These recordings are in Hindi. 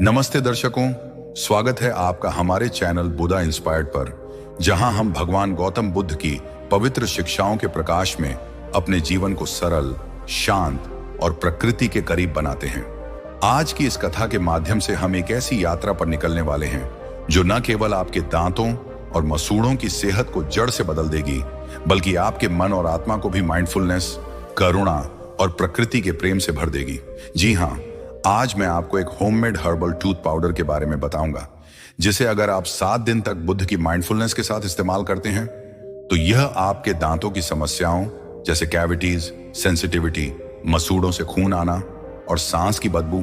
नमस्ते दर्शकों, स्वागत है आपका हमारे चैनल बुद्धा इंस्पायर्ड पर, जहां हम भगवान गौतम बुद्ध की पवित्र शिक्षाओं के प्रकाश में अपने जीवन को सरल, शांत और प्रकृति के करीब बनाते हैं। आज की इस कथा के माध्यम से हम एक ऐसी यात्रा पर निकलने वाले हैं जो न केवल आपके दांतों और मसूड़ों की सेहत को जड़ से बदल देगी, बल्कि आपके मन और आत्मा को भी माइंडफुलनेस, करुणा और प्रकृति के प्रेम से भर देगी। जी हाँ, आज मैं आपको एक होममेड हर्बल टूथ पाउडर के बारे में बताऊंगा, जिसे अगर आप 7 दिन तक बुद्ध की माइंडफुलनेस के साथ इस्तेमाल करते हैं तो यह आपके दांतों की समस्याओं जैसे कैविटीज, सेंसिटिविटी, मसूड़ों से खून आना और सांस की बदबू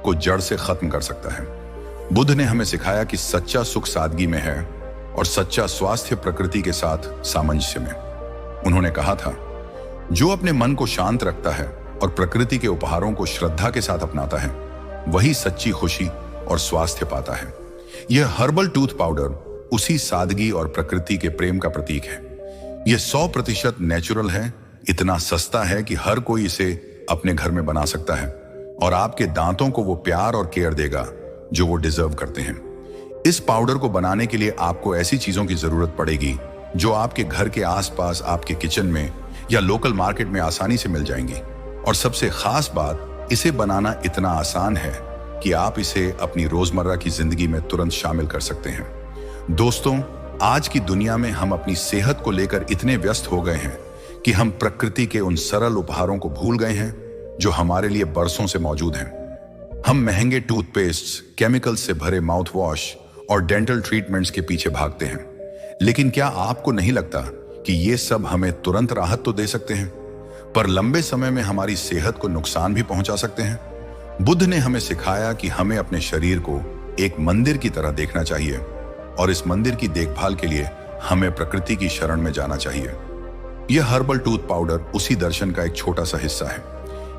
को जड़ से खत्म कर सकता है। बुद्ध ने हमें सिखाया कि सच्चा सुख सादगी में है और सच्चा स्वास्थ्य प्रकृति के साथ सामंजस्य में। उन्होंने कहा था, जो अपने मन को शांत रखता है और प्रकृति के उपहारों को श्रद्धा के साथ अपनाता है, वही सच्ची खुशी और स्वास्थ्य पाता है। यह हर्बल टूथ पाउडर उसी सादगी और प्रकृति के प्रेम का प्रतीक है। यह 100% नेचुरल है, इतना सस्ता है कि हर कोई इसे अपने घर में बना सकता है और आपके दांतों को वो प्यार और केयर देगा जो वो डिजर्व करते हैं। इस पाउडर को बनाने के लिए आपको ऐसी चीजों की जरूरत पड़ेगी जो आपके घर के आसपास, आपके किचन में या लोकल मार्केट में आसानी से मिल जाएंगी। और सबसे खास बात, इसे बनाना इतना आसान है कि आप इसे अपनी रोजमर्रा की जिंदगी में तुरंत शामिल कर सकते हैं। दोस्तों, आज की दुनिया में हम अपनी सेहत को लेकर इतने व्यस्त हो गए हैं कि हम प्रकृति के उन सरल उपहारों को भूल गए हैं जो हमारे लिए बरसों से मौजूद हैं। हम महंगे टूथपेस्ट, केमिकल से भरे माउथ वॉश और डेंटल ट्रीटमेंट्स के पीछे भागते हैं, लेकिन क्या आपको नहीं लगता कि ये सब हमें तुरंत राहत तो दे सकते हैं, पर लंबे समय में हमारी सेहत को नुकसान भी पहुंचा सकते हैं? बुद्ध ने हमें सिखाया कि हमें अपने शरीर को एक मंदिर की तरह देखना चाहिए और इस मंदिर की देखभाल के लिए हमें प्रकृति की शरण में जाना चाहिए। यह हर्बल टूथ पाउडर उसी दर्शन का एक छोटा सा हिस्सा है।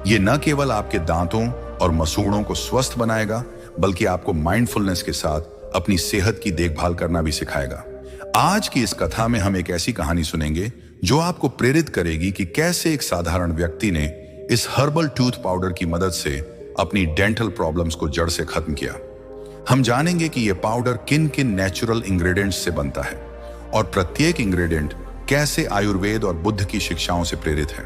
यह न केवल आपके दांतों और मसूड़ों को स्वस्थ बनाएगा, बल्कि आपको माइंडफुलनेस के साथ अपनी सेहत की देखभाल करना भी सिखाएगा। आज की इस कथा में हम एक ऐसी कहानी सुनेंगे जो आपको प्रेरित करेगी कि कैसे एक साधारण व्यक्ति ने इस हर्बल टूथ पाउडर की मदद से अपनी डेंटल प्रॉब्लम्स को जड़ से खत्म किया। हम जानेंगे कि यह पाउडर किन किन नेचुरल इंग्रेडिएंट्स से बनता है और प्रत्येक इंग्रेडिएंट कैसे आयुर्वेद और बुद्ध की शिक्षाओं से प्रेरित है।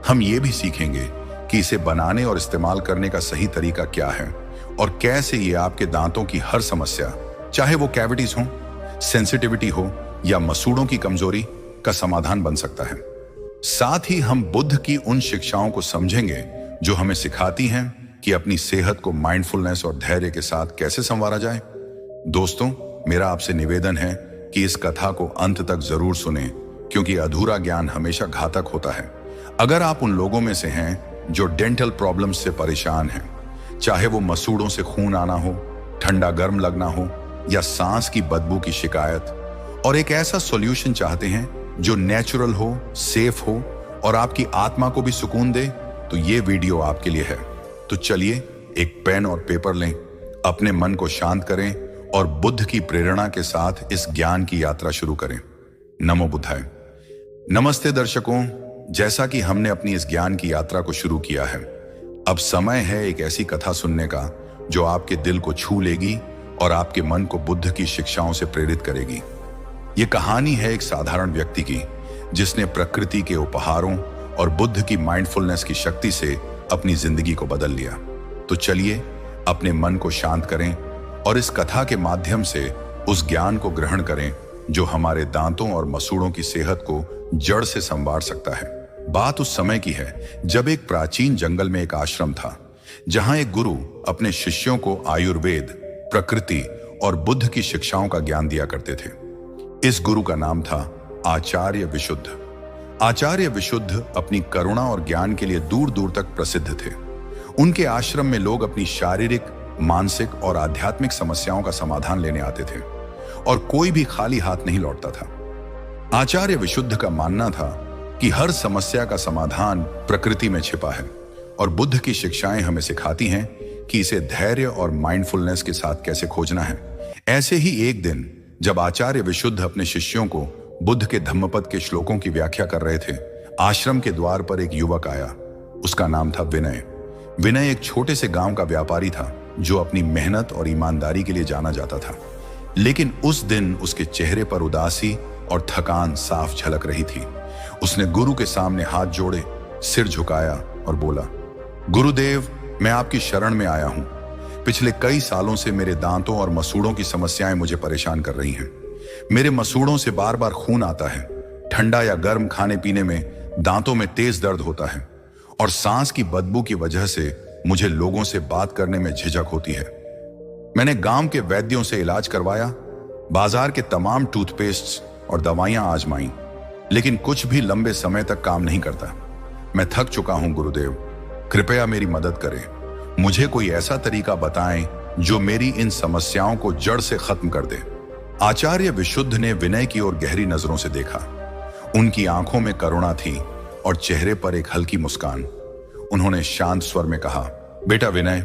हम ये भी सीखेंगे कि इसे बनाने और इस्तेमाल करने का सही तरीका क्या है और कैसे ये आपके दांतों की हर समस्या, चाहे वो कैविटीज हो, सेंसिटिविटी हो या मसूड़ों की कमजोरी, का समाधान बन सकता है। साथ ही हम बुद्ध की उन शिक्षाओं को समझेंगे जो हमें सिखाती हैं कि अपनी सेहत को माइंडफुलनेस और धैर्य के साथ कैसे संवारा जाए। दोस्तों, मेरा आपसे निवेदन है कि इस कथा को अंत तक जरूर सुने, क्योंकि अधूरा ज्ञान हमेशा घातक होता है। अगर आप उन लोगों में से हैं जो डेंटल प्रॉब्लम्स से परेशान हैं, चाहे वो मसूड़ों से खून आना हो, ठंडा गर्म लगना हो या सांस की बदबू की शिकायत, और एक ऐसा सॉल्यूशन चाहते हैं जो नेचुरल हो, सेफ हो और आपकी आत्मा को भी सुकून दे, तो ये वीडियो आपके लिए है। तो चलिए एक पेन और पेपर लें, अपने मन को शांत करें और बुद्ध की प्रेरणा के साथ इस ज्ञान की यात्रा शुरू करें। नमो बुद्धाय। नमस्ते दर्शकों, जैसा कि हमने अपनी इस ज्ञान की यात्रा को शुरू किया है, अब समय है एक ऐसी कथा सुनने का जो आपके दिल को छू लेगी और आपके मन को बुद्ध की शिक्षाओं से प्रेरित करेगी। ये कहानी है एक साधारण व्यक्ति की जिसने प्रकृति के उपहारों और बुद्ध की माइंडफुलनेस की शक्ति से अपनी जिंदगी को बदल लिया। तो चलिए अपने मन को शांत करें और इस कथा के माध्यम से उस ज्ञान को ग्रहण करें जो हमारे दांतों और मसूड़ों की सेहत को जड़ से संवार सकता है। बात उस समय की है जब एक प्राचीन जंगल में एक आश्रम था, जहां एक गुरु अपने शिष्यों को आयुर्वेद, प्रकृति और बुद्ध की शिक्षाओं का ज्ञान दिया करते थे। इस गुरु का नाम था आचार्य विशुद्ध। आचार्य विशुद्ध अपनी करुणा और ज्ञान के लिए दूर दूर तक प्रसिद्ध थे। उनके आश्रम में लोग अपनी शारीरिक, मानसिक और आध्यात्मिक समस्याओं का समाधान लेने आते थे और कोई भी खाली हाथ नहीं लौटता था। आचार्य विशुद्ध का मानना था कि हर समस्या का समाधान प्रकृति में छिपा है और बुद्ध की शिक्षाएं हमें सिखाती हैं कि इसे धैर्य और माइंडफुलनेस के साथ कैसे खोजना है। ऐसे ही एक दिन जब आचार्य विशुद्ध अपने शिष्यों को बुद्ध के धम्मपद के श्लोकों की व्याख्या कर रहे थे, आश्रम के द्वार पर एक युवक आया। उसका नाम था विनय। विनय एक छोटे से गांव का व्यापारी था जो अपनी मेहनत और ईमानदारी के लिए जाना जाता था। लेकिन उस दिन उसके चेहरे पर उदासी और थकान साफ झलक रही थी। उसने गुरु के सामने हाथ जोड़े, सिर झुकाया और बोला, गुरुदेव, मैं आपकी शरण में आया हूं। पिछले कई सालों से मेरे दांतों और मसूड़ों की समस्याएं मुझे परेशान कर रही हैं। मेरे मसूड़ों से बार बार खून आता है, ठंडा या गर्म खाने पीने में दांतों में तेज दर्द होता है और सांस की बदबू की वजह से मुझे लोगों से बात करने में झिझक होती है। मैंने गांव के वैद्यों से इलाज करवाया, बाजार के तमाम टूथपेस्ट और दवाइयां आजमाई, लेकिन कुछ भी लंबे समय तक काम नहीं करता। मैं थक चुका हूं गुरुदेव, कृपया मेरी मदद करें। मुझे कोई ऐसा तरीका बताएं जो मेरी इन समस्याओं को जड़ से खत्म कर दे। आचार्य विशुद्ध ने विनय की ओर गहरी नजरों से देखा। उनकी आंखों में करुणा थी और चेहरे पर एक हल्की मुस्कान। उन्होंने शांत स्वर में कहा, बेटा विनय,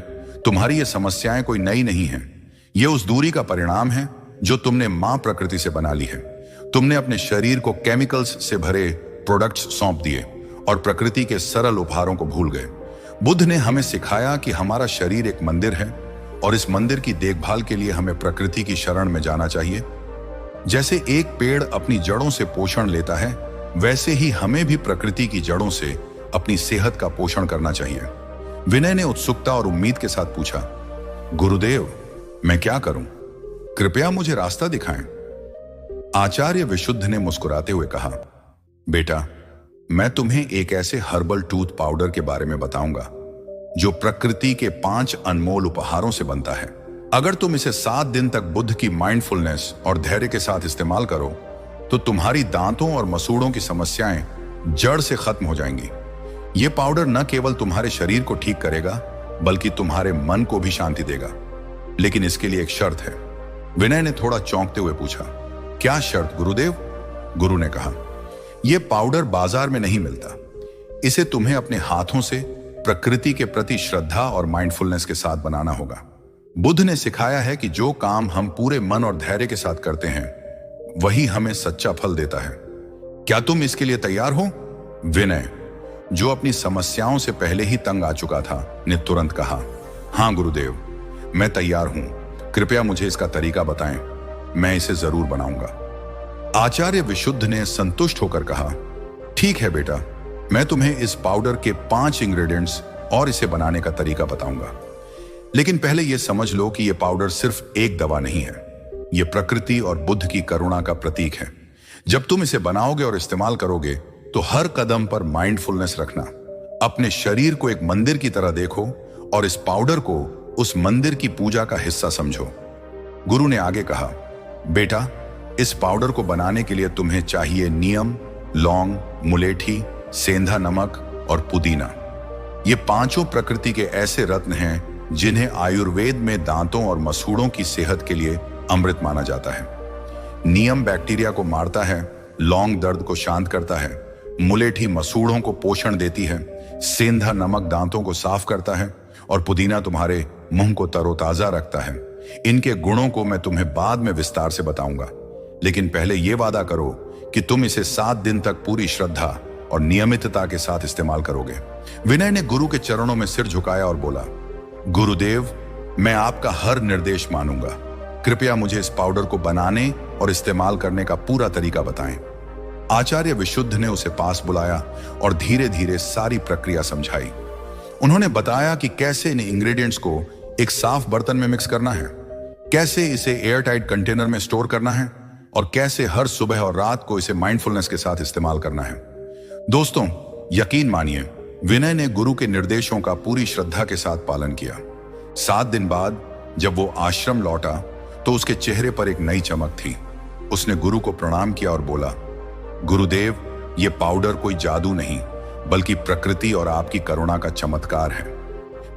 तुम्हारी ये समस्याएं कोई नई नहीं हैं। ये उस दूरी का परिणाम है जो तुमने मां प्रकृति से बना ली है। तुमने अपने शरीर को केमिकल्स से भरे प्रोडक्ट्स सौंप दिए और प्रकृति के सरल उपहारों को भूल गए। बुद्ध ने हमें सिखाया कि हमारा शरीर एक मंदिर है और इस मंदिर की देखभाल के लिए हमें प्रकृति की शरण में जाना चाहिए। जैसे एक पेड़ अपनी जड़ों से पोषण लेता है, वैसे ही हमें भी प्रकृति की जड़ों से अपनी सेहत का पोषण करना चाहिए। विनय ने उत्सुकता और उम्मीद के साथ पूछा, गुरुदेव, मैं क्या करूं? कृपया मुझे रास्ता दिखाएं। आचार्य विशुद्ध ने मुस्कुराते हुए कहा, बेटा, मैं तुम्हें एक ऐसे हर्बल टूथ पाउडर के बारे में बताऊंगा जो प्रकृति के 5 अनमोल उपहारों से बनता है। अगर तुम इसे 7 दिन तक बुद्ध की माइंडफुलनेस और धैर्य के साथ इस्तेमाल करो तो तुम्हारी दांतों और मसूड़ों की समस्याएं जड़ से खत्म हो जाएंगी। यह पाउडर न केवल तुम्हारे शरीर को ठीक करेगा बल्कि तुम्हारे मन को भी शांति देगा। लेकिन इसके लिए एक शर्त है। विनय ने थोड़ा चौंकते हुए पूछा, क्या शर्त गुरुदेव? गुरु ने कहा, यह पाउडर बाजार में नहीं मिलता। इसे तुम्हें अपने हाथों से प्रकृति के प्रति श्रद्धा और माइंडफुलनेस के साथ बनाना होगा। बुद्ध ने सिखाया है कि जो काम हम पूरे मन और धैर्य के साथ करते हैं वही हमें सच्चा फल देता है। क्या तुम इसके लिए तैयार हो? विनय, जो अपनी समस्याओं से पहले ही तंग आ चुका था, ने तुरंत कहा, हां गुरुदेव, मैं तैयार हूं। कृपया मुझे इसका तरीका बताएं, मैं इसे जरूर बनाऊंगा। आचार्य विशुद्ध ने संतुष्ट होकर कहा, ठीक है बेटा, मैं तुम्हें इस पाउडर के 5 इंग्रेडिएंट्स और इसे बनाने का तरीका बताऊंगा। लेकिन पहले यह समझ लो कि यह पाउडर सिर्फ एक दवा नहीं है, यह प्रकृति और बुद्ध की करुणा का प्रतीक है। जब तुम इसे बनाओगे और इस्तेमाल करोगे तो हर कदम पर माइंडफुलनेस रखना। अपने शरीर को एक मंदिर की तरह देखो और इस पाउडर को उस मंदिर की पूजा का हिस्सा समझो। गुरु ने आगे कहा, बेटा, इस पाउडर को बनाने के लिए तुम्हें चाहिए नीम, लौंग, मुलेठी, सेंधा नमक और पुदीना। ये 5 प्रकृति के ऐसे रत्न हैं जिन्हें आयुर्वेद में दांतों और मसूड़ों की सेहत के लिए अमृत माना जाता है। नीम बैक्टीरिया को मारता है, लौंग दर्द को शांत करता है, मुलेठी मसूड़ों को पोषण देती है, सेंधा नमक दांतों को साफ करता है और पुदीना तुम्हारे मुंह को तरोताजा रखता है। इनके गुणों को मैं तुम्हें बाद में विस्तार से बताऊंगा, लेकिन पहले यह वादा करो कि तुम इसे 7 दिन तक पूरी श्रद्धा और नियमितता के साथ इस्तेमाल करोगे। विनय ने गुरु के चरणों में सिर झुकाया और बोला, गुरुदेव, मैं आपका हर निर्देश मानूंगा। कृपया मुझे इस पाउडर को बनाने और इस्तेमाल करने का पूरा तरीका बताएं। आचार्य विशुद्ध ने उसे पास बुलाया और धीरे धीरे सारी प्रक्रिया समझाई। उन्होंने बताया कि कैसे इन इंग्रेडिएंट्स को एक साफ बर्तन में मिक्स करना है, कैसे इसे एयरटाइट कंटेनर में स्टोर करना है और कैसे हर सुबह और रात को इसे माइंडफुलनेस के साथ इस्तेमाल करना है। दोस्तों, यकीन मानिए, विनय ने गुरु के निर्देशों का पूरी श्रद्धा के साथ पालन किया। 7 दिन बाद जब वो आश्रम लौटा तो उसके चेहरे पर एक नई चमक थी। उसने गुरु को प्रणाम किया और बोला, गुरुदेव, ये पाउडर कोई जादू नहीं बल्कि प्रकृति और आपकी करुणा का चमत्कार है।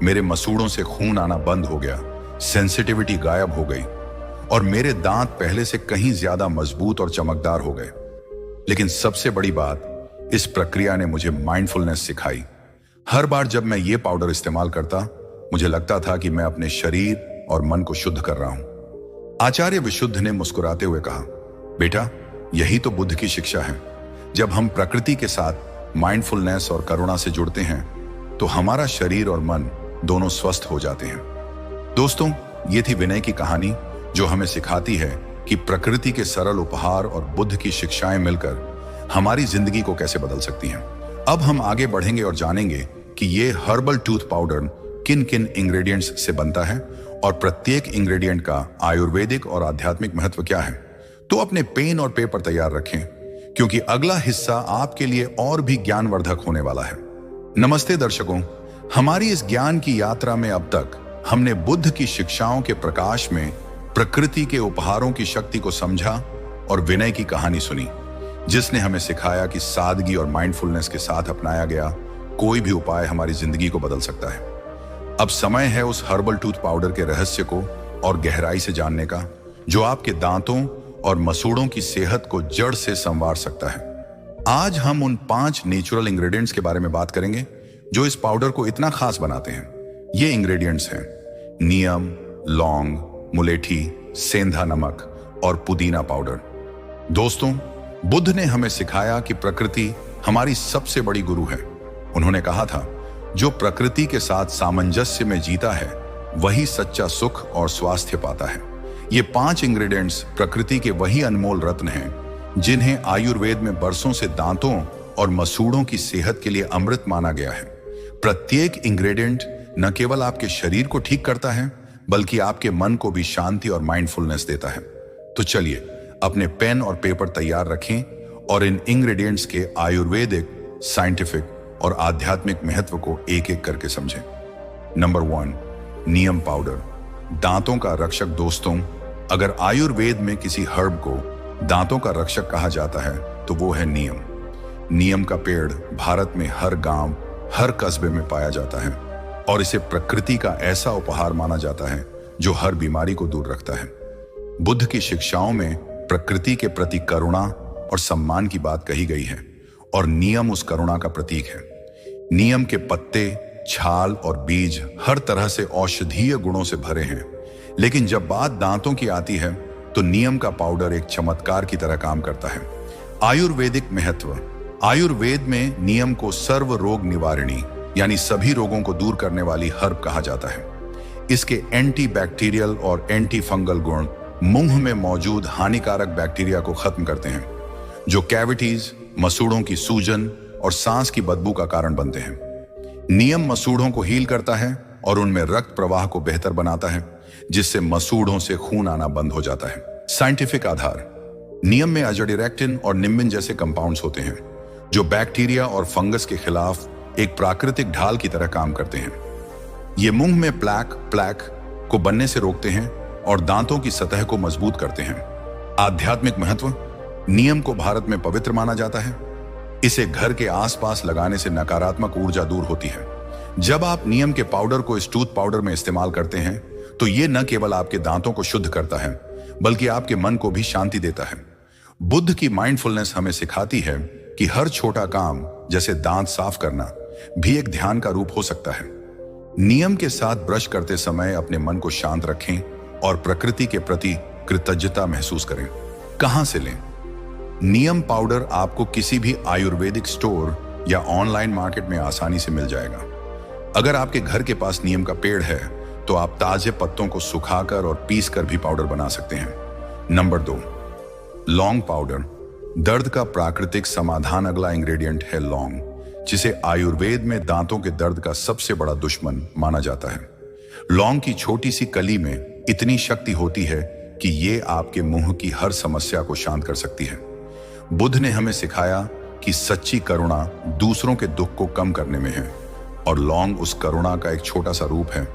मेरे मसूड़ों से खून आना बंद हो गया, सेंसिटिविटी गायब हो गई और मेरे दांत पहले से कहीं ज्यादा मजबूत और चमकदार हो गए। लेकिन सबसे बड़ी बात, इस प्रक्रिया ने मुझे माइंडफुलनेस सिखाई। हर बार जब मैं ये पाउडर इस्तेमाल करता, मुझे लगता था कि मैं अपने शरीर और मन को शुद्ध कर रहा हूं। आचार्य विशुद्ध ने मुस्कुराते हुए कहा, बेटा, यही तो बुद्ध की शिक्षा है। जब हम प्रकृति के साथ माइंडफुलनेस और करुणा से जुड़ते हैं तो हमारा शरीर और मन दोनों स्वस्थ हो जाते हैं। दोस्तों, ये थी विनय की कहानी जो हमें सिखाती है कि प्रकृति के सरल उपहार और बुद्ध की शिक्षाएं मिलकर हमारी जिंदगी को कैसे बदल सकती हैं। अब हम आगे बढ़ेंगे और जानेंगे कि ये हर्बल टूथ पाउडर किन किन इंग्रेडिएंट्स से बनता है और प्रत्येक इंग्रेडिएंट का आयुर्वेदिक और आध्यात्मिक महत्व क्या है। तो अपने पेन और पेपर तैयार रखें, क्योंकि अगला हिस्सा आपके लिए और भी ज्ञानवर्धक होने वाला है। नमस्ते दर्शकों, हमारी इस ज्ञान की यात्रा में अब तक हमने बुद्ध की शिक्षाओं के प्रकाश में प्रकृति के उपहारों की शक्ति को समझा और विनय की कहानी सुनी, जिसने हमें सिखाया कि सादगी और माइंडफुलनेस के साथ अपनाया गया कोई भी उपाय हमारी जिंदगी को बदल सकता है। अब समय है उस हर्बल टूथ पाउडर के रहस्य को और गहराई से जानने का, जो आपके दांतों और मसूड़ों की सेहत को जड़ से संवार सकता है। आज हम उन 5 नेचुरल इंग्रेडिएंट्स के बारे में बात करेंगे जो इस पाउडर को इतना खास बनाते हैं। ये इंग्रेडिएंट्स हैं नीम, लौंग, मुलेठी, सेंधा नमक और पुदीना पाउडर। दोस्तों, बुद्ध ने हमें सिखाया कि प्रकृति हमारी सबसे बड़ी गुरु है। उन्होंने कहा था, जो प्रकृति के साथ सामंजस्य में जीता है वही सच्चा सुख और स्वास्थ्य पाता है। ये 5 इंग्रेडिएंट्स प्रकृति के वही अनमोल रत्न हैं जिन्हें आयुर्वेद में बरसों से दांतों और मसूड़ों की सेहत के लिए अमृत माना गया है। प्रत्येक इंग्रेडिएंट न केवल आपके शरीर को ठीक करता है, बल्कि आपके मन को भी शांति और माइंडफुलनेस देता है। तो चलिए अपने पेन और पेपर तैयार रखें और इन इंग्रेडिएंट्स के आयुर्वेदिक, साइंटिफिक और आध्यात्मिक महत्व को एक एक करके समझें। नंबर 1, नीम पाउडर, दांतों का रक्षक। दोस्तों, अगर आयुर्वेद में किसी हर्ब को दांतों का रक्षक कहा जाता है तो वो है नीम। नीम का पेड़ भारत में हर गांव, हर कस्बे में पाया जाता है और इसे प्रकृति का ऐसा उपहार माना जाता है जो हर बीमारी को दूर रखता है। बुद्ध की शिक्षाओं में प्रकृति के प्रति करुणा और सम्मान की बात कही गई है और नीम उस करुणा का प्रतीक है। नीम के पत्ते, छाल और बीज हर तरह से औषधीय गुणों से भरे हैं, लेकिन जब बात दांतों की आती है तो नीम का पाउडर एक चमत्कार की तरह काम करता है। आयुर्वेदिक महत्व। आयुर्वेद में नीम को सर्व रोग निवारणी यानी सभी रोगों को दूर करने वाली हर्ब कहा जाता है। इसके एंटी बैक्टीरियल और एंटी फंगल गुण मुंह में मौजूद हानिकारक बैक्टीरिया को खत्म करते हैं, जो कैविटीज, मसूड़ों की सूजन और सांस की बदबू का कारण बनते हैं। नीम मसूड़ों को हील करता है और उनमें रक्त प्रवाह को बेहतर बनाता है, जिससे मसूड़ों से खून आना बंद हो जाता है। साइंटिफिक आधार। नीम में अजोडिरेक्टिन और निम्बिन जैसे कंपाउंड्स होते हैं जो बैक्टीरिया और फंगस के खिलाफ एक प्राकृतिक ढाल की तरह काम करते हैं। ये मुंह में प्लैक को बनने से रोकते हैं और दांतों की सतह को मजबूत करते हैं। आध्यात्मिक महत्व। नीम को भारत में पवित्र माना जाता है। इसे घर के आसपास लगाने से नकारात्मक ऊर्जा दूर होती है। जब आप नीम के पाउडर को इस टूथ पाउडर में इस्तेमाल करते हैं तो ये न केवल आपके दांतों को शुद्ध करता है, बल्कि आपके मन को भी शांति देता है। बुद्ध की माइंडफुलनेस हमें सिखाती है कि हर छोटा काम, जैसे दांत साफ करना, भी एक ध्यान का रूप हो सकता है। नीम के साथ ब्रश करते समय अपने मन को शांत रखें और प्रकृति के प्रति कृतज्ञता महसूस करें। कहां से लें? नीम पाउडर आपको किसी भी आयुर्वेदिक स्टोर या ऑनलाइन मार्केट में आसानी से मिल जाएगा। अगर आपके घर के पास नीम का पेड़ है तो आप ताजे पत्तों को सुखाकर और पीस कर भी पाउडर बना सकते हैं। नंबर 2, लौंग पाउडर, दर्द का प्राकृतिक समाधान। अगला इंग्रेडिएंट है लौंग, जिसे आयुर्वेद में दांतों के दर्द का सबसे बड़ा दुश्मन माना जाता है। लौंग की छोटी सी कली में इतनी शक्ति होती है कि ये आपके मुंह की हर समस्या को शांत कर सकती है। बुद्ध ने हमें सिखाया कि सच्ची करुणा दूसरों के दुख को कम करने में है, और लौंग उस करुणा का एक छोटा सा रूप है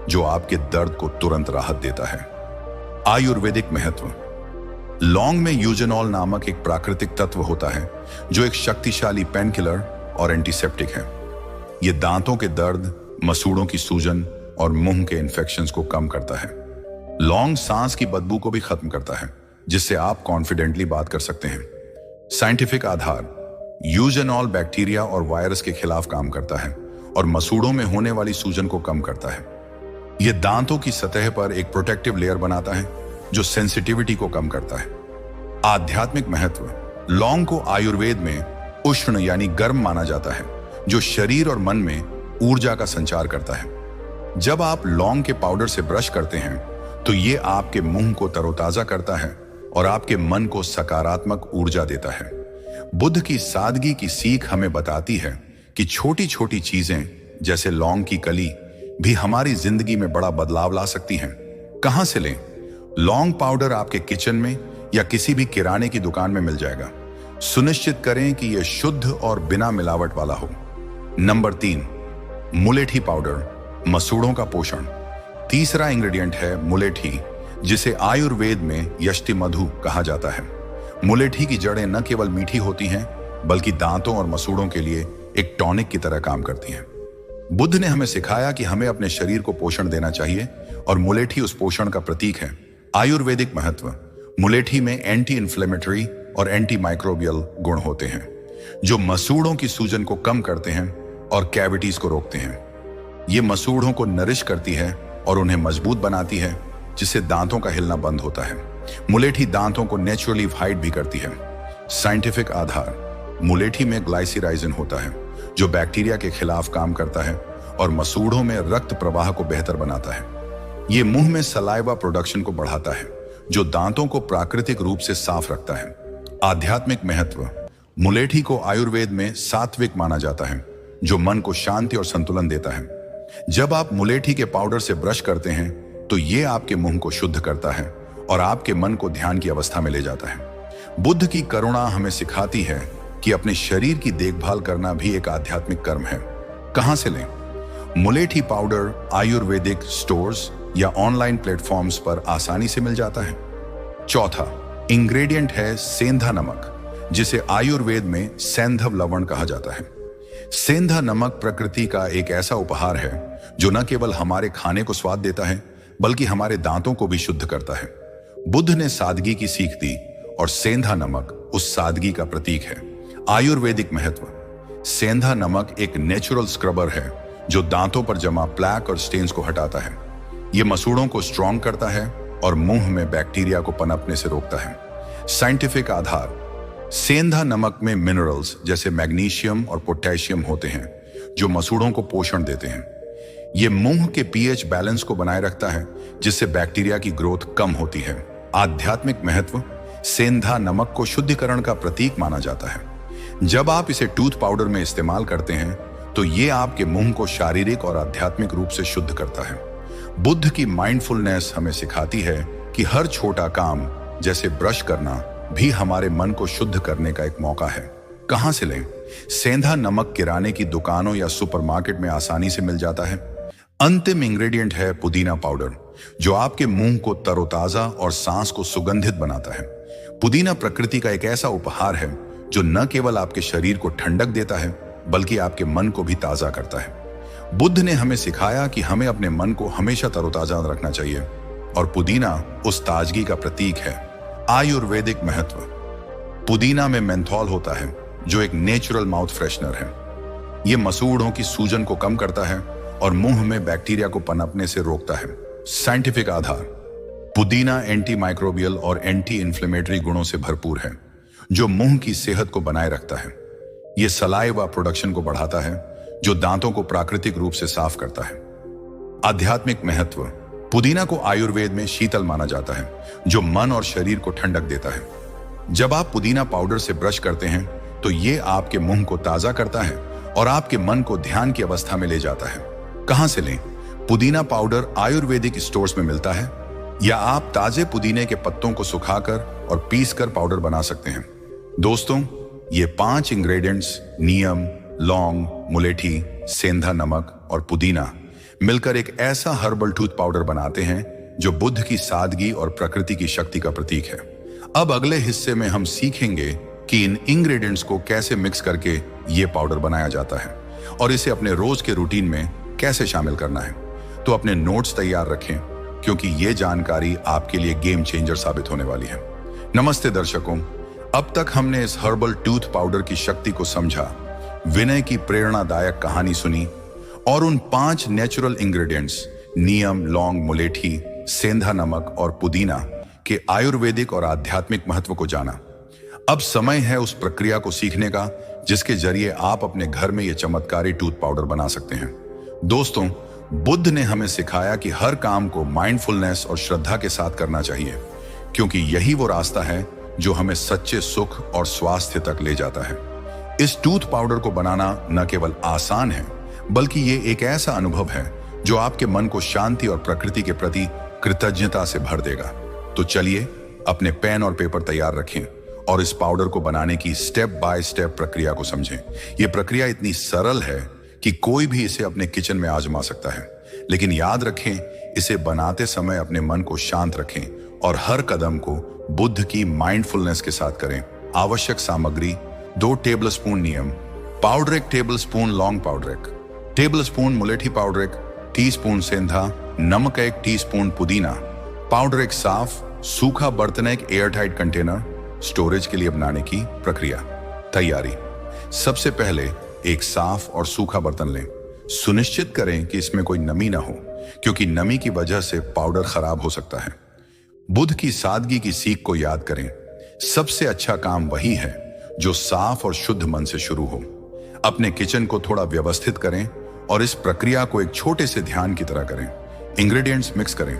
जो आपके दर्द को तुरंत राहत देता है। आयुर्वेदिक महत्व। लौंग में यूजेनॉल नामक एक प्राकृतिक तत्व होता है जो एक शक्तिशाली पेनकिलर और एंटीसेप्टिक है। यह दांतों के दर्द, मसूड़ों की सूजन और मुंह के इन्फेक्शंस को कम करता है। लौंग सांस की बदबू को भी खत्म करता है, जिससे आप कॉन्फिडेंटली बात कर सकते हैं। साइंटिफिक आधार। यूजेनॉल बैक्टीरिया और वायरस के खिलाफ काम करता है और मसूड़ों में होने वाली सूजन को कम करता है। यह दांतों की सतह पर एक प्रोटेक्टिव लेयर बनाता है जो सेंसिटिविटी को कम करता है। आध्यात्मिक महत्व। लौंग को आयुर्वेद में उष्ण यानी गर्म माना जाता है, जो शरीर और मन में ऊर्जा का संचार करता है। जब आप लौंग के पाउडर से ब्रश करते हैं तो ये आपके मुंह को तरोताजा करता है और आपके मन को सकारात्मक ऊर्जा देता है। बुद्ध की सादगी की सीख हमें बताती है कि छोटी छोटी चीजें जैसे लौंग की कली भी हमारी जिंदगी में बड़ा बदलाव ला सकती हैं। कहां से लें? लौंग पाउडर आपके किचन में या किसी भी किराने की दुकान में मिल जाएगा। सुनिश्चित करें कि यह शुद्ध और बिना मिलावट वाला हो। नंबर 3, मुलेठी पाउडर, मसूड़ों का पोषण। तीसरा इंग्रेडिएंट है मुलेठी, जिसे आयुर्वेद में यष्टि मधु कहा जाता है। मुलेठी की जड़ें न केवल मीठी होती हैं बल्कि दांतों और मसूड़ों के लिए एक टॉनिक की तरह काम करती हैं। बुद्ध ने हमें सिखाया कि हमें अपने शरीर को पोषण देना चाहिए और मुलेठी उस पोषण का प्रतीक है। आयुर्वेदिक महत्व। मुलेठी में एंटी इन्फ्लेमेटरी और एंटी माइक्रोबियल गुण होते हैं जो मसूड़ों की सूजन को कम करते हैं और कैविटीज को रोकते हैं। ये मसूड़ों को नरिश करती है और उन्हें मजबूत बनाती है, जिससे दांतों का हिलना बंद होता है। मुलेठी दांतों को नेचुरली व्हाइट भी करती है। साइंटिफिक आधार। मुलेठी में ग्लाइसिराइजिन होता है जो बैक्टीरिया के खिलाफ काम करता है और मसूड़ों में रक्त प्रवाह को बेहतर बनाता है। ये मुंह में सलाइवा प्रोडक्शन को बढ़ाता है जो दांतों को प्राकृतिक रूप से साफ रखता है। आध्यात्मिक महत्व। मुलेठी को आयुर्वेद में सात्विक माना जाता है जो मन को शांति और संतुलन देता है। जब आप मुलेठी के पाउडर से ब्रश करते हैं तो ये आपके मुंह को शुद्ध करता है और आपके मन को ध्यान की अवस्था में ले जाता है। बुद्ध की करुणा हमें सिखाती है कि अपने शरीर की देखभाल करना भी एक आध्यात्मिक कर्म है। कहां से लें? मुलेठी पाउडर आयुर्वेदिक स्टोर्स या ऑनलाइन प्लेटफॉर्म्स पर आसानी से मिल जाता है। चौथा इंग्रेडिएंट है सेंधा नमक, जिसे आयुर्वेद में सैंधव लवण कहा जाता है। सेंधा नमक प्रकृति का एक ऐसा उपहार है जो न केवल हमारे खाने को स्वाद देता है बल्कि हमारे दांतों को भी शुद्ध करता है। बुद्ध ने सादगी की सीख दी और सेंधा नमक उस सादगी का प्रतीक है। आयुर्वेदिक महत्व। सेंधा नमक एक नेचुरल स्क्रबर है जो दांतों पर जमा प्लैक और स्टेन्स को हटाता है। यह मसूड़ों को स्ट्रॉन्ग करता है और मुंह में बैक्टीरिया को पनपने से रोकता है। साइंटिफिक आधार। सेंधा नमक में मिनरल्स जैसे मैग्नीशियम और पोटेशियम होते हैं जो मसूड़ों को पोषण देते हैं। यह मुंह के पीएच बैलेंस को बनाए रखता है जिससे बैक्टीरिया की ग्रोथ कम होती है। आध्यात्मिक महत्व। सेंधा नमक को शुद्धिकरण का प्रतीक माना जाता है। जब आप इसे टूथ पाउडर में इस्तेमाल करते हैं तो ये आपके मुंह को शारीरिक और आध्यात्मिक रूप से शुद्ध करता है। बुद्ध की माइंडफुलनेस हमें सिखाती है कि हर छोटा काम जैसे ब्रश करना भी हमारे मन को शुद्ध करने का एक मौका है। कहां से लें? सेंधा नमक किराने की दुकानों या सुपरमार्केट में आसानी से मिल जाता है। अंतिम इंग्रेडिएंट है पुदीना पाउडर, जो आपके मुंह को तरोताजा और सांस को सुगंधित बनाता है। पुदीना प्रकृति का एक ऐसा उपहार है जो न केवल आपके शरीर को ठंडक देता है बल्कि आपके मन को भी ताजा करता है। बुद्ध ने हमें सिखाया कि हमें अपने मन को हमेशा तरोताजा रखना चाहिए और पुदीना उस ताजगी का प्रतीक है। आयुर्वेदिक महत्व। पुदीना में मेंथॉल होता है जो एक नेचुरल माउथ फ्रेशनर है। यह मसूड़ों की सूजन को कम करता है और मुंह में बैक्टीरिया को पनपने से रोकता है। साइंटिफिक आधार। पुदीना एंटी माइक्रोबियल और एंटी इन्फ्लेमेटरी गुणों से भरपूर है जो मुंह की सेहत को बनाए रखता है। यह सलाइवा प्रोडक्शन को बढ़ाता है जो दांतों को प्राकृतिक रूप से साफ करता है। आध्यात्मिक महत्व। पुदीना को आयुर्वेद में शीतल माना जाता है जो मन और शरीर को ठंडक देता है। जब आप पुदीना पाउडर से ब्रश करते हैं तो यह आपके मुंह को ताजा करता है और आपके मन को ध्यान की अवस्था में ले जाता है। कहां से लें? पुदीना पाउडर आयुर्वेदिक स्टोर्स में मिलता है या आप ताजे पुदीने के पत्तों को सुखाकर और पीसकर पाउडर बना सकते हैं। दोस्तों, ये 5 इंग्रेडिएंट्स नीम, लौंग, मुलेठी, सेंधा नमक और पुदीना मिलकर एक ऐसा हर्बल टूथ पाउडर बनाते हैं जो बुद्ध की सादगी और प्रकृति की शक्ति का प्रतीक है। अब अगले हिस्से में हम सीखेंगे कि इन इंग्रेडिएंट्स को कैसे मिक्स करके ये पाउडर बनाया जाता है और इसे अपने रोज के रूटीन में कैसे शामिल करना है। तो अपने नोट्स तैयार रखें क्योंकि ये जानकारी आपके लिए गेम चेंजर साबित होने वाली है। नमस्ते दर्शकों, अब तक हमने इस हर्बल टूथ पाउडर की शक्ति को समझा, विनय की प्रेरणादायक कहानी सुनी और उन 5 नेचुरल इंग्रेडिएंट्स नीम, लौंग, मुलेठी, सेंधा नमक और पुदीना के आयुर्वेदिक और आध्यात्मिक महत्व को जाना। अब समय है उस प्रक्रिया को सीखने का जिसके जरिए आप अपने घर में यह चमत्कारी टूथ पाउडर बना सकते हैं। दोस्तों, बुद्ध ने हमें सिखाया कि हर काम को माइंडफुलनेस और श्रद्धा के साथ करना चाहिए, क्योंकि यही वो रास्ता है जो हमें सच्चे सुख और स्वास्थ्य तक ले जाता है। इस टूथ पाउडर को बनाना न केवल आसान है, बल्कि ये एक ऐसा अनुभव है जो आपके मन को शांति और प्रकृति के प्रति कृतज्ञता से भर देगा। तो चलिए अपने पेन और पेपर तैयार रखें और इस पाउडर को बनाने की स्टेप बाय स्टेप प्रक्रिया को समझें। यह प्रक्रिया इतनी सरल है कि कोई भी इसे अपने किचन में आजमा सकता है, लेकिन याद रखें, इसे बनाते समय अपने मन को शांत रखें और हर कदम को बुद्ध की माइंडफुलनेस के साथ करें। आवश्यक सामग्री: 2 टेबलस्पून नीम पाउडर, 1 टेबलस्पून लौंग पाउडर, 1 टेबलस्पून मुलेठी पाउडर, 1 टीस्पून सेंधा नमक, 1 टीस्पून पुदीना पाउडर, 1 साफ सूखा बर्तन, 1 एयरटाइट कंटेनर स्टोरेज के लिए बनाने की प्रक्रिया। तैयारी: सबसे पहले एक साफ और सूखा बर्तन लें। सुनिश्चित करें कि इसमें कोई नमी ना हो, क्योंकि नमी की वजह से पाउडर खराब हो सकता है। बुद्ध की सादगी की सीख को याद करें। सबसे अच्छा काम वही है जो साफ और शुद्ध मन से शुरू हो। अपने किचन को थोड़ा व्यवस्थित करें और इस प्रक्रिया को एक छोटे से ध्यान की तरह करें। इंग्रेडिएंट्स मिक्स करें।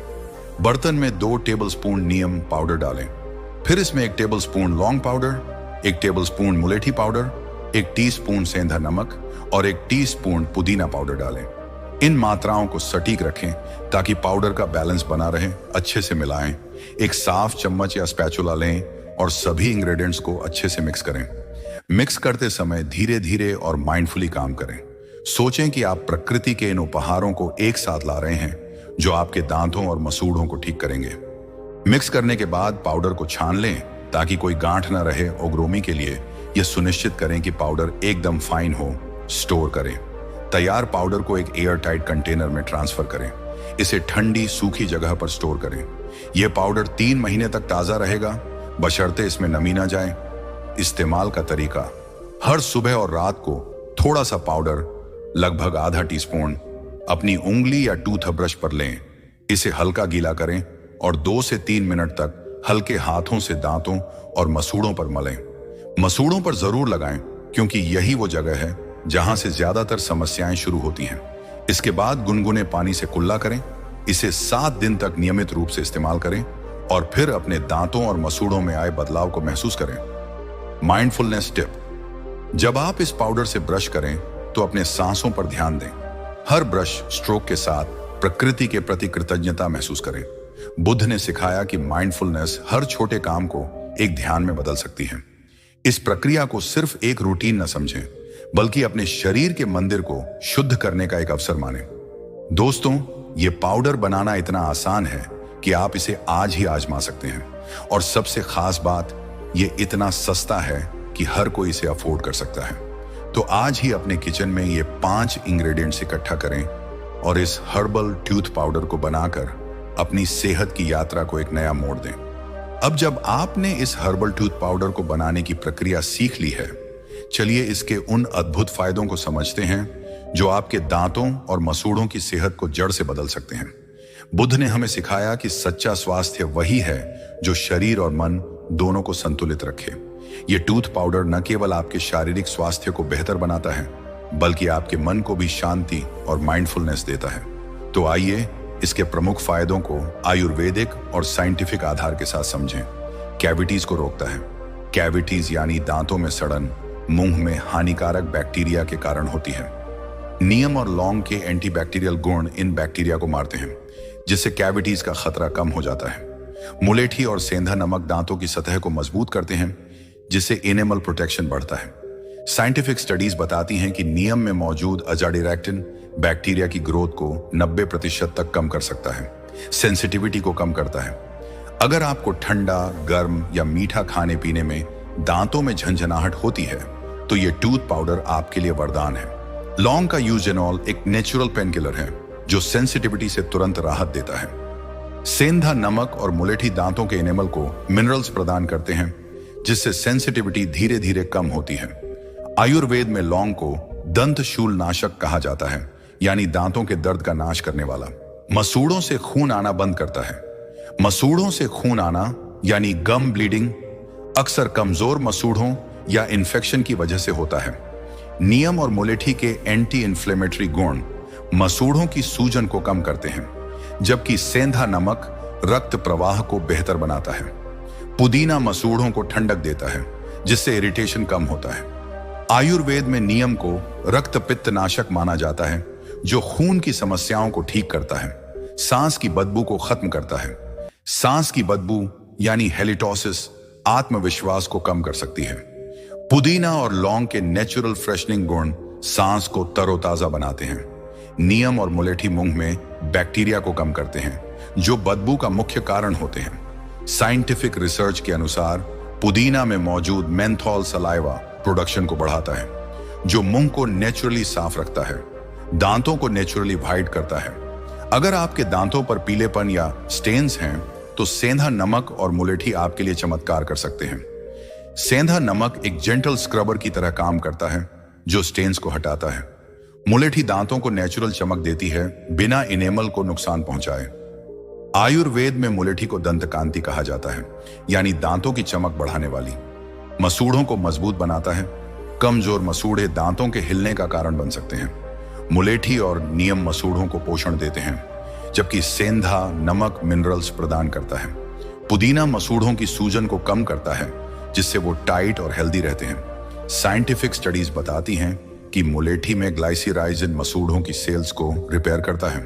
बर्तन में 2 टेबलस्पून नीम पाउडर डालें, फिर इसमें 1 टेबलस्पून लौंग पाउडर, 1 टेबलस्पून मुलेठी पाउडर, 1 टीस्पून सेंधा नमक और 1 टीस्पून पुदीना पाउडर डालें। इन मात्राओं को सटीक रखें ताकि पाउडर का बैलेंस बना रहे। अच्छे से मिलाएं। एक साफ चम्मच या स्पैचुला लें और सभी इंग्रेडिएंट्स को अच्छे से मिक्स करें। मिक्स करते समय धीरे धीरे और माइंडफुली काम करें। सोचें कि आप प्रकृति के इन उपहारों को एक साथ ला रहे हैं जो आपके दांतों और मसूड़ों को ठीक करेंगे। मिक्स करने के बाद पाउडर को छान लें ताकि कोई गांठ न रहे। ओग्रोमी के लिए यह सुनिश्चित करें कि पाउडर एकदम फाइन हो। स्टोर करें। तैयार पाउडर को एक एयर टाइट कंटेनर में ट्रांसफर करें। इसे ठंडी सूखी जगह पर स्टोर करें। यह पाउडर 3 महीने तक ताजा रहेगा, बशर्ते इसमें नमी ना जाए। इस्तेमाल का तरीका: हर सुबह और रात को थोड़ा सा पाउडर, लगभग आधा टीस्पून, अपनी उंगली या टूथ ब्रश पर लें। इसे हल्का गीला करें और 2 से 3 मिनट तक हल्के हाथों से दांतों और मसूड़ों पर मलें। मसूड़ों पर जरूर लगाएं, क्योंकि यही वो जगह है जहां से ज्यादातर समस्याएं शुरू होती हैं। इसके बाद गुनगुने पानी से कुल्ला करें। इसे 7 दिन तक नियमित रूप से इस्तेमाल करें और फिर अपने दांतों और मसूड़ों में आए बदलाव को महसूस करें। माइंडफुलनेस टिप: जब आप इस पाउडर से ब्रश करें तो अपने सांसों पर ध्यान दें। हर ब्रश स्ट्रोक के साथ प्रकृति के प्रति कृतज्ञता महसूस करें। बुद्ध ने सिखाया कि माइंडफुलनेस हर छोटे काम को एक ध्यान में बदल सकती है। इस प्रक्रिया को सिर्फ एक रूटीन न समझें, बल्कि अपने शरीर के मंदिर को शुद्ध करने का एक अवसर मानें। दोस्तों, ये पाउडर बनाना इतना आसान है कि आप इसे आज ही आजमा सकते हैं, और सबसे खास बात, ये इतना सस्ता है कि हर कोई इसे अफोर्ड कर सकता है। तो आज ही अपने किचन में ये 5 इंग्रेडिएंट्स इकट्ठा करें और इस हर्बल टूथ पाउडर को बनाकर अपनी सेहत की यात्रा को एक नया मोड़ दें। अब जब आपने इस हर्बल टूथ पाउडर को बनाने की प्रक्रिया सीख ली है, चलिए इसके उन अद्भुत फायदों को समझते हैं जो आपके दांतों और मसूड़ों की सेहत को जड़ से बदल सकते हैं। बुद्ध ने हमें सिखाया कि सच्चा स्वास्थ्य वही है जो शरीर और मन दोनों को संतुलित रखे। ये टूथ पाउडर न केवल आपके शारीरिक स्वास्थ्य को बेहतर बनाता है, बल्कि आपके मन को भी शांति और माइंडफुलनेस देता है। तो आइए इसके प्रमुख फायदों को आयुर्वेदिक और साइंटिफिक आधार के साथ समझें। कैविटीज को रोकता है। कैविटीज यानी दांतों में सड़न मुंह में हानिकारक बैक्टीरिया के कारण होती है। नीम और लौंग के एंटीबैक्टीरियल गुण इन बैक्टीरिया को मारते हैं, जिससे कैविटीज का खतरा कम हो जाता है। मुलेठी और सेंधा नमक दांतों की सतह को मजबूत करते हैं, जिससे एनिमल प्रोटेक्शन बढ़ता है। साइंटिफिक स्टडीज बताती हैं कि नीम में मौजूद अजाडिरेक्टिन बैक्टीरिया की ग्रोथ को 90% तक कम कर सकता है, सेंसिटिविटी को कम करता है। अगर आपको ठंडा, गर्म या मीठा खाने पीने में दांतों में झंझनाहट होती है, तो ये टूथ पाउडर आपके लिए वरदान है। लौंग का यूजेनॉल एक नेचुरल पेन किलर है जो सेंसिटिविटी से तुरंत राहत देता है। सेंधा नमक और मुलेठी दांतों के एनिमल को मिनरल्स प्रदान करते हैं, जिससे सेंसिटिविटी धीरे धीरे कम होती है। आयुर्वेद में लौंग को दंत शूल नाशक कहा जाता है, यानी दांतों के दर्द का नाश करने वाला। मसूड़ों से खून आना बंद करता है। मसूड़ों से खून आना यानी गम ब्लीडिंग अक्सर कमजोर मसूड़ों या इन्फेक्शन की वजह से होता है। नीम और मुलेठी के एंटी इन्फ्लेमेटरी गुण मसूड़ों की सूजन को कम करते हैं, जबकि सेंधा नमक रक्त प्रवाह को बेहतर बनाता है। पुदीना मसूड़ों को ठंडक देता है, जिससे इरिटेशन कम होता है। आयुर्वेद में नीम को रक्त पित्त नाशक माना जाता है, जो खून की समस्याओं को ठीक करता है, सांस की बदबू को खत्म करता है। सांस की बदबू यानी हेलिटोसिस आत्मविश्वास को कम कर सकती है। पुदीना और लौंग के नेचुरल फ्रेशनिंग गुण सांस को तरोताजा बनाते हैं। नीम और मुलेठी मूंग में बैक्टीरिया को कम करते हैं, जो बदबू का मुख्य कारण होते हैं। साइंटिफिक रिसर्च के अनुसार पुदीना में मौजूद मेंथॉल सलाइवा प्रोडक्शन को बढ़ाता है, जो मुंह को नेचुरली साफ रखता है, दांतों को नेचुरली व्हाइट करता है। अगर आपके दांतों पर पीलेपन या स्टेन्स हैं, तो सेंधा नमक और मुलेठी आपके लिए चमत्कार कर सकते हैं। सेंधा नमक एक जेंटल स्क्रबर की तरह काम करता है, जो स्टेन्स को हटाता है। मुलेठी दांतों को नेचुरल चमक देती है, बिना इनेमल को नुकसान पहुंचाए। आयुर्वेद में मुलेठी को दंत कांति कहा जाता है, यानी दांतों की चमक बढ़ाने वाली। मसूड़ों को मजबूत बनाता है। कमजोर मसूड़े दांतों के हिलने का कारण बन सकते हैं। मुलेठी और नीम मसूड़ों को पोषण देते हैं, जबकि सेंधा नमक मिनरल्स प्रदान करता है। पुदीना मसूड़ों की सूजन को कम करता है, जिससे वो टाइट और हेल्दी रहते हैं। साइंटिफिक स्टडीज बताती हैं कि मुलेठी में ग्लाइसिराइजिन मसूड़ों की सेल्स को रिपेयर करता है।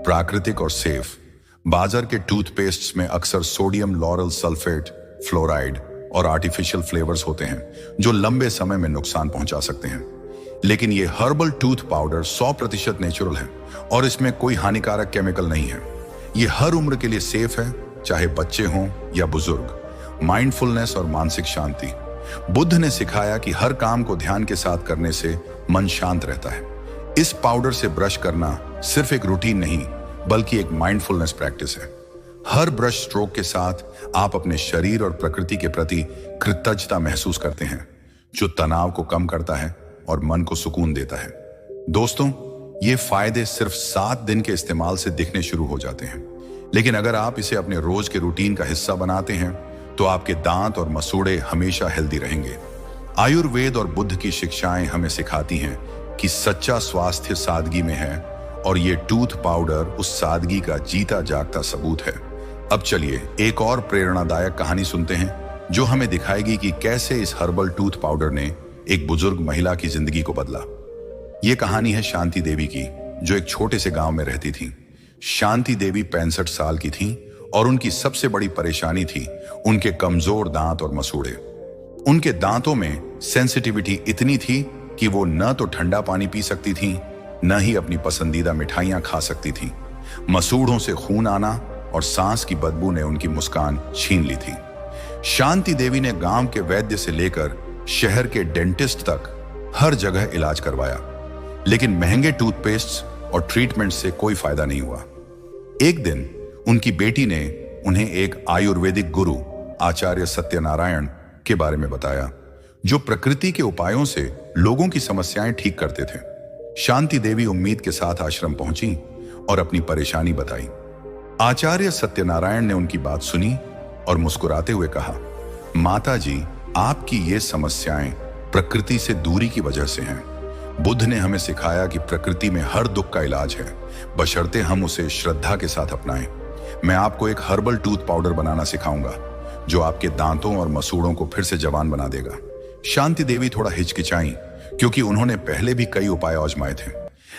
प्राकृतिक और सेफ। बाजार के टूथपेस्ट्स में अक्सर सोडियम लॉरल सल्फेट, फ्लोराइड और आर्टिफिशियल फ्लेवर्स होते हैं, जो लंबे समय में नुकसान पहुंचा सकते हैं। लेकिन ये हर्बल टूथ पाउडर 100% नेचुरल है और इसमें कोई हानिकारक केमिकल नहीं है। ये हर उम्र के लिए सेफ है, चाहे बच्चे हों या बुजुर्ग। माइंडफुलनेस और मानसिक शांति। बुद्ध ने सिखाया कि हर काम को ध्यान के साथ करने से मन शांत रहता है। इस पाउडर से ब्रश करना सिर्फ एक रूटीन नहीं, बल्कि एक माइंडफुलनेस प्रैक्टिस है। हर ब्रश स्ट्रोक के साथ आप अपने शरीर और प्रकृति के प्रति कृतज्ञता महसूस करते हैं, जो तनाव को कम करता है और मन को सुकून देता है। दोस्तों, ये फायदे सिर्फ 7 दिन के इस्तेमाल से दिखने शुरू हो जाते हैं, लेकिन अगर आप इसे अपने रोज के रूटीन का हिस्सा बनाते हैं, तो आपके दांत और मसूड़े हमेशा हेल्दी रहेंगे। आयुर्वेद और बुद्ध की शिक्षाएं हमें सिखाती हैं कि सच्चा स्वास्थ्य सादगी में है, और ये टूथ पाउडर उस सादगी का जीता जागता सबूत है। अब चलिए एक और प्रेरणादायक कहानी सुनते हैं, जो हमें दिखाएगी कि कैसे इस हर्बल टूथ पाउडर ने एक बुजुर्ग महिला की जिंदगी को बदला। ये कहानी है शांति देवी की, जो एक छोटे से गांव में रहती थी। शांति देवी 65 साल की थी और उनकी सबसे बड़ी परेशानी थी उनके कमजोर दांत और मसूड़े। उनके दांतों में सेंसिटिविटी इतनी थी कि वो न तो ठंडा पानी पी सकती थी, न ही अपनी पसंदीदा मिठाइयां खा सकती थी। मसूड़ों से खून आना और सांस की बदबू ने उनकी मुस्कान छीन ली थी। शांति देवी ने गांव के वैद्य से लेकर शहर के डेंटिस्ट तक हर जगह इलाज करवाया, लेकिन महंगे टूथपेस्ट और ट्रीटमेंट से कोई फायदा नहीं हुआ। एक दिन उनकी बेटी ने उन्हें एक आयुर्वेदिक गुरु आचार्य सत्यनारायण के बारे में बताया, जो प्रकृति के उपायों से लोगों की समस्याएं ठीक करते थे। शांति देवी उम्मीद के साथ आश्रम पहुंची और अपनी परेशानी बताई। आचार्य सत्यनारायण ने उनकी बात सुनी और मुस्कुराते हुए कहा, माता जी, आपकी ये समस्याएं प्रकृति से दूरी की वजह से हैं। बुद्ध ने हमें सिखाया कि प्रकृति में हर दुख का इलाज है, बशर्ते हम उसे श्रद्धा के साथ अपनाएं। मैं आपको एक हर्बल टूथ पाउडर बनाना सिखाऊंगा, जो आपके दांतों और मसूड़ों को फिर से जवान बना देगा। शांति देवी थोड़ा हिचकिचाई, क्योंकि उन्होंने पहले भी कई उपाय आजमाए थे,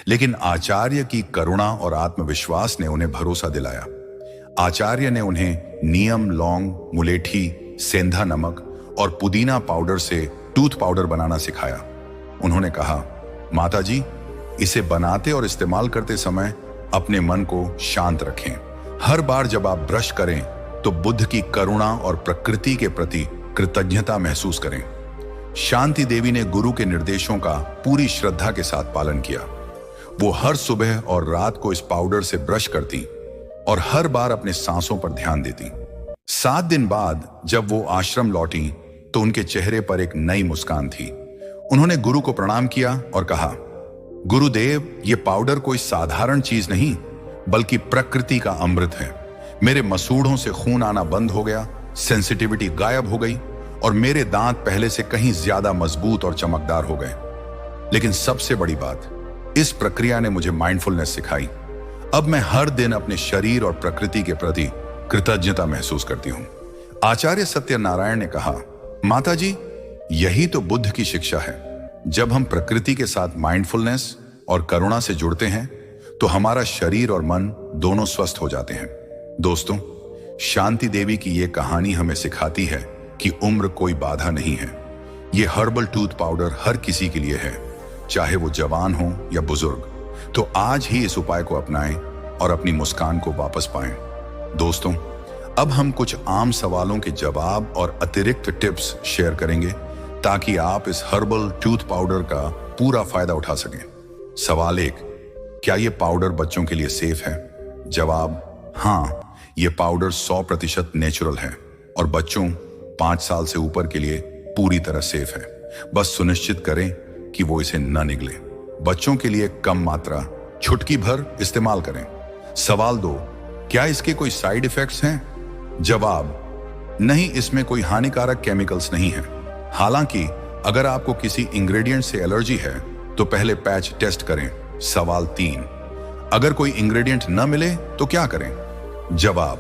लेकिन आचार्य की करुणा और आत्मविश्वास ने उन्हें भरोसा दिलाया। आचार्य ने उन्हें नीम, लौंग, मुलेठी, सेंधा नमक और पुदीना पाउडर से टूथ पाउडर बनाना सिखाया। उन्होंने कहा, माता जी, इसे बनाते और इस्तेमाल करते समय अपने मन को शांत रखें। हर बार जब आप ब्रश करें तो बुद्ध की करुणा और प्रकृति के प्रति कृतज्ञता महसूस करें। शांति देवी ने गुरु के निर्देशों का पूरी श्रद्धा के साथ पालन किया। वो हर सुबह और रात को इस पाउडर से ब्रश करती और हर बार अपने सांसों पर ध्यान देती। 7 दिन बाद जब वो आश्रम लौटी तो उनके चेहरे पर एक नई मुस्कान थी। उन्होंने गुरु को प्रणाम किया और कहा, गुरुदेव, ये पाउडर कोई साधारण चीज नहीं, बल्कि प्रकृति का अमृत है। मेरे मसूड़ों से खून आना बंद हो गया, सेंसिटिविटी गायब हो गई और मेरे दांत पहले से कहीं ज्यादा मजबूत और चमकदार हो गए। लेकिन सबसे बड़ी बात, इस प्रक्रिया ने मुझे माइंडफुलनेस सिखाई। अब मैं हर दिन अपने शरीर और प्रकृति के प्रति कृतज्ञता महसूस करती हूँ। आचार्य सत्यनारायण ने कहा, माता जी, यही तो बुद्ध की शिक्षा है। जब हम प्रकृति के साथ माइंडफुलनेस और करुणा से जुड़ते हैं तो हमारा शरीर और मन दोनों स्वस्थ हो जाते हैं। दोस्तों, शांति देवी की यह कहानी हमें सिखाती है कि उम्र कोई बाधा नहीं है। ये हर्बल टूथ पाउडर हर किसी के लिए है, चाहे वो जवान हो या बुजुर्ग। तो आज ही इस उपाय को अपनाएं और अपनी मुस्कान को वापस पाएं। दोस्तों, अब हम कुछ आम सवालों के जवाब और अतिरिक्त टिप्स शेयर करेंगे ताकि आप इस हर्बल टूथ पाउडर का पूरा फायदा उठा सकें। सवाल 1, क्या ये पाउडर बच्चों के लिए सेफ है? जवाब, हाँ, ये पाउडर 100% नेचुरल है और बच्चों 5 साल से ऊपर के लिए पूरी तरह सेफ है। बस सुनिश्चित करें कि वो इसे न निगले। बच्चों के लिए कम मात्रा, चुटकी भर इस्तेमाल करें। सवाल 2, क्या इसके कोई साइड इफेक्ट्स हैं? जवाब, नहीं, इसमें कोई हानिकारक केमिकल्स नहीं है। हालांकि अगर आपको किसी इंग्रेडिएंट से एलर्जी है तो पहले पैच टेस्ट करें। सवाल 3, अगर कोई इंग्रेडिएंट न मिले तो क्या करें? जवाब,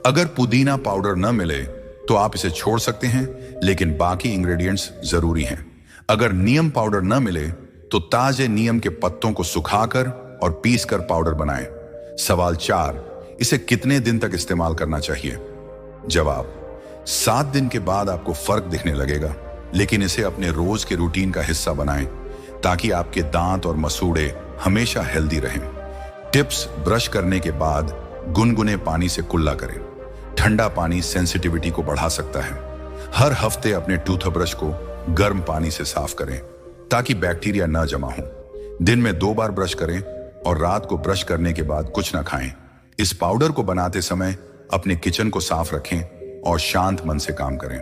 अगर पुदीना पाउडर न मिले तो आप इसे छोड़ सकते हैं, लेकिन बाकी इंग्रेडिएंट्स जरूरी हैं। अगर नीम पाउडर न मिले तो ताजे नीम के पत्तों को सुखाकर और पीसकर पाउडर बनाएं। सवाल 4, इसे कितने दिन तक इस्तेमाल करना चाहिए? जवाब, 7 दिन के बाद आपको फर्क दिखने लगेगा, लेकिन इसे अपने रोज के रूटीन का हिस्सा बनाएं ताकि आपके दांत और मसूड़े हमेशा हेल्दी रहें। टिप्स: ब्रश करने के बाद गुनगुने पानी से कुल्ला करें। ठंडा पानी सेंसिटिविटी को बढ़ा सकता है। हर हफ्ते अपने टूथब्रश को गर्म पानी से साफ करें ताकि बैक्टीरिया न जमा हो। दिन में 2 बार ब्रश करें और रात को ब्रश करने के बाद कुछ न खाएं। इस पाउडर को बनाते समय अपने किचन को साफ रखें और शांत मन से काम करें।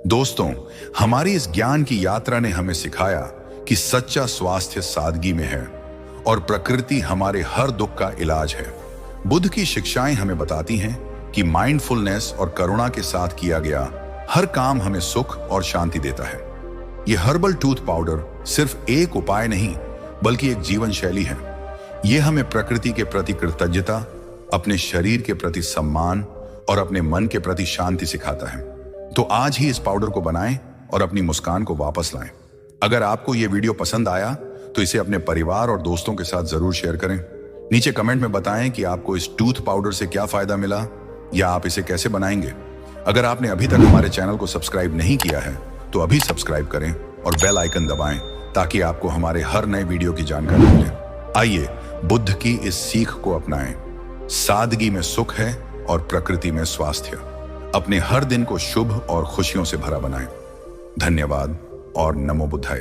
दोस्तों, हमारी इस ज्ञान की यात्रा ने हमें सिखाया कि सच्चा स्वास्थ्य सादगी में है और प्रकृति हमारे हर दुख का इलाज है। बुद्ध की शिक्षाएं हमें बताती हैं कि माइंडफुलनेस और करुणा के साथ किया गया हर काम हमें सुख और शांति देता है। यह हर्बल टूथ पाउडर सिर्फ एक उपाय नहीं, बल्कि एक जीवन शैली है। यह हमें प्रकृति के प्रति कृतज्ञता, अपने शरीर के प्रति सम्मान और अपने मन के प्रति शांति सिखाता है। तो आज ही इस पाउडर को बनाएं और अपनी मुस्कान को वापस लाएं। अगर आपको यह वीडियो पसंद आया तो इसे अपने परिवार और दोस्तों के साथ जरूर शेयर करें। नीचे कमेंट में बताएं कि आपको इस टूथ पाउडर से क्या फायदा मिला या आप इसे कैसे बनाएंगे। अगर आपने अभी तक हमारे चैनल को सब्सक्राइब नहीं किया है तो अभी सब्सक्राइब करें और बेल आइकन दबाएं ताकि आपको हमारे हर नए वीडियो की जानकारी मिले। आइए बुद्ध की इस सीख को अपनाएं। सादगी में सुख है और प्रकृति में स्वास्थ्य। अपने हर दिन को शुभ और खुशियों से भरा बनाएं। धन्यवाद और नमो बुद्धाय।